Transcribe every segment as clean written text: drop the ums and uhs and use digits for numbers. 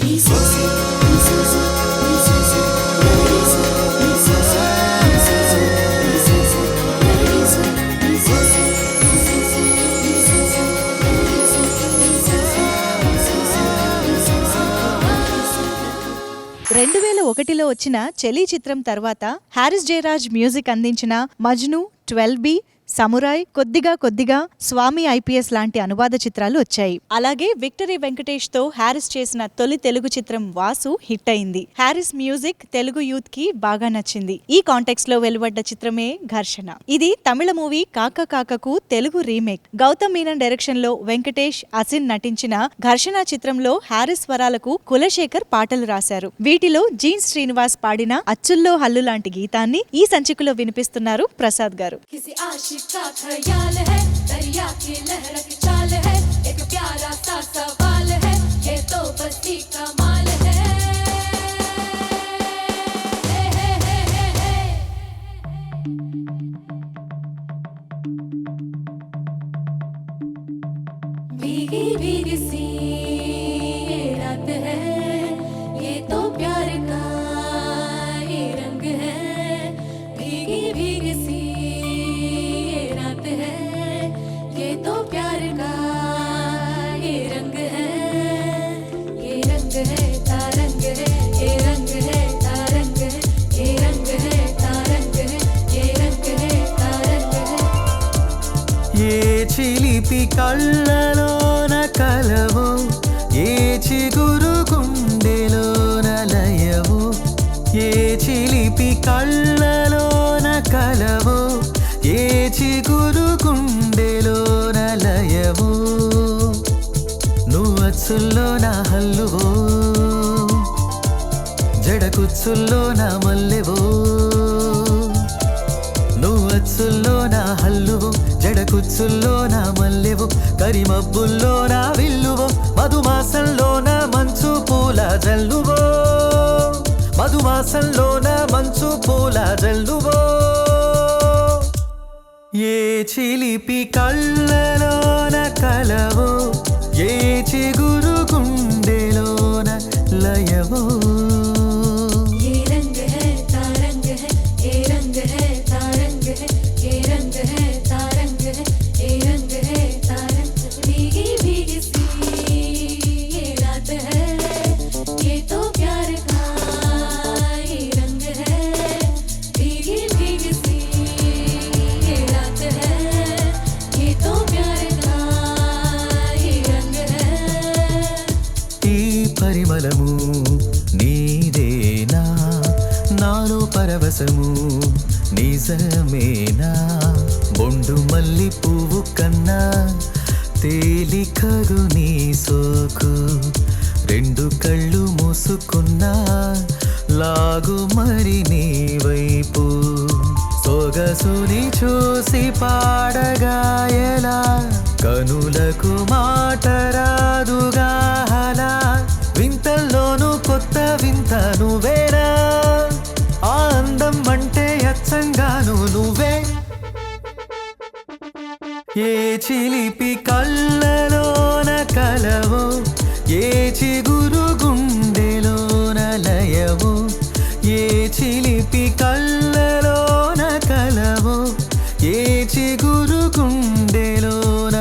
2001లో వచ్చిన చెలి చిత్రం తర్వాత హారిస్ జయరాజ్ మ్యూజిక్ అందించిన మజ్ను, 12B, సమురాయ్, కొద్దిగా కొద్దిగా, స్వామి ఐపీఎస్ లాంటి అనువాద చిత్రాలు వచ్చాయి. అలాగే విక్టరీ వెంకటేష్ తో హారిస్ చేసిన తొలి తెలుగు చిత్రం వాసు హిట్ అయింది. హారిస్ మ్యూజిక్ తెలుగు యూత్ కి బాగా నచ్చింది. ఈ కాంటెక్స్ట్ లో వెలువడ్డ చిత్రమే ఘర్షణ. ఇది తమిళ మూవీ కాక కాకకు తెలుగు రీమేక్. గౌతమ్ మీనన్ డైరెక్షన్ లో వెంకటేష్, అసిన్ నటించిన ఘర్షణ చిత్రంలో హారిస్ స్వరాలకు కులశేఖర్ పాటలు రాశారు. వీటిలో జీన్ శ్రీనివాస్ పాడిన అచ్చుల్లో హల్లు లాంటి గీతాన్ని ఈ సంచికలో వినిపిస్తున్నారు ప్రసాద్ గారు. का ख्याल है दरिया की लहरक चाल है एक प्यारा सा सवाल है ये तो बस्ती का माल है भीगी भीगी सी ये रात है ये तो प्यार का ये रंग है भीगी भीगी सी ये तो प्यार का ये रंग है तारंग है ये रंग है तारंग है ये रंग है तारंग है ये रंग है तारंग है ये చిలిపి కళ్ళలోన కలవు ఏ చిగురు గుండెలోన లయవు ఏ చిలిపి కళ్ళలోన కలవు ఏ చిగురు గుండెలోన లయవు నువ్వు అచ్చుల్లో నా హల్లువో జడకుచ్చుల్లో నా మల్లెవో నువ్వు అచ్చుల్లో నా హల్లువో జడకుచ్చుల్లో నా మల్లెవో కరిమబ్బుల్లో నా విల్లువో మధుమాసంలో నా మంచు పూల జల్లువో మధుమాసంలో నా మంచు పూల జల్లువో ఏ చిలిపి కళ్ళలోన కలవో ఏ చిగురు గుండెలోన లయవో ये रंग है तारंग है ये रंग है तारंग है ये रंग है तारंग है ये रंग है तारंग भीगी भीगी सी ये रात है ये तो प्यार का ये रंग है भीगी भीगी सी ये रात है ये तो प्यार का ये रंग है ఈ పరిమళము నీదేనా నాలో పరవశము నిజమేనా బొండు మల్లి పువ్వు కన్నా తేలికగు నీ సోకు రెండు కళ్ళు మూసుకున్నా లాగు మరి నీ వైపు సొగసుని చూసి పాడగాయలా కనులకు మాట రాదుగా హలా వింతల్లోనూ కొత్త వింత నువ్వేనా ఆ అందం అంటే అచ్చంగాను నువ్వే ఏ చిలిపి కళ్ళలోన కలవో ఏ చిగురు గుండెలోన లయవో ఏ చిలిపి కళ్ళలోన కలవో ఏ చిగురు గుండెలోన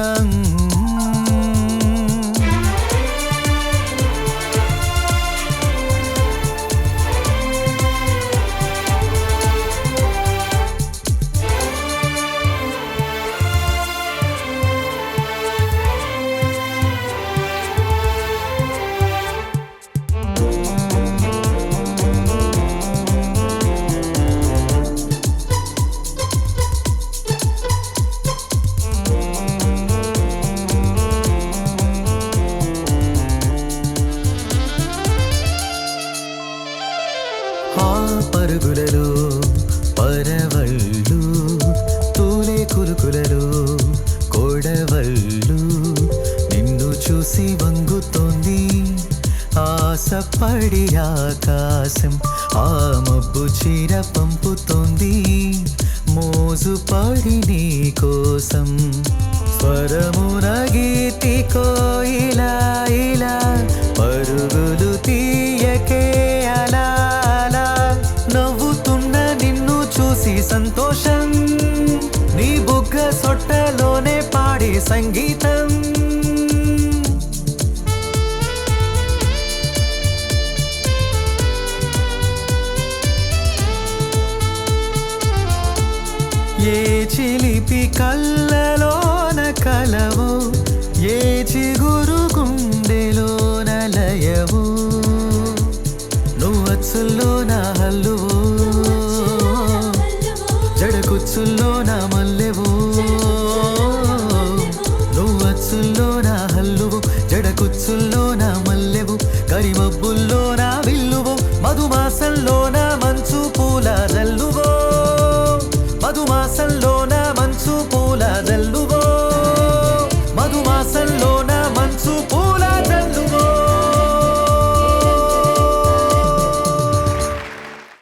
పరుగులలో పరవళ్ళు తూలే కులుకులలో కోడవళ్ళు నిన్ను చూసి వంగుతోంది ఆశపడి ఆకాశం ఆ మబ్బు చీర పంపుతోంది మోజు పడి నీ కోసం స్వరమున గీతి కోయిలా ఇలా పరుగులు తీ సంగీతం ఏ చిలిపి కళ్ళలోన కలవో ఏ చిగురు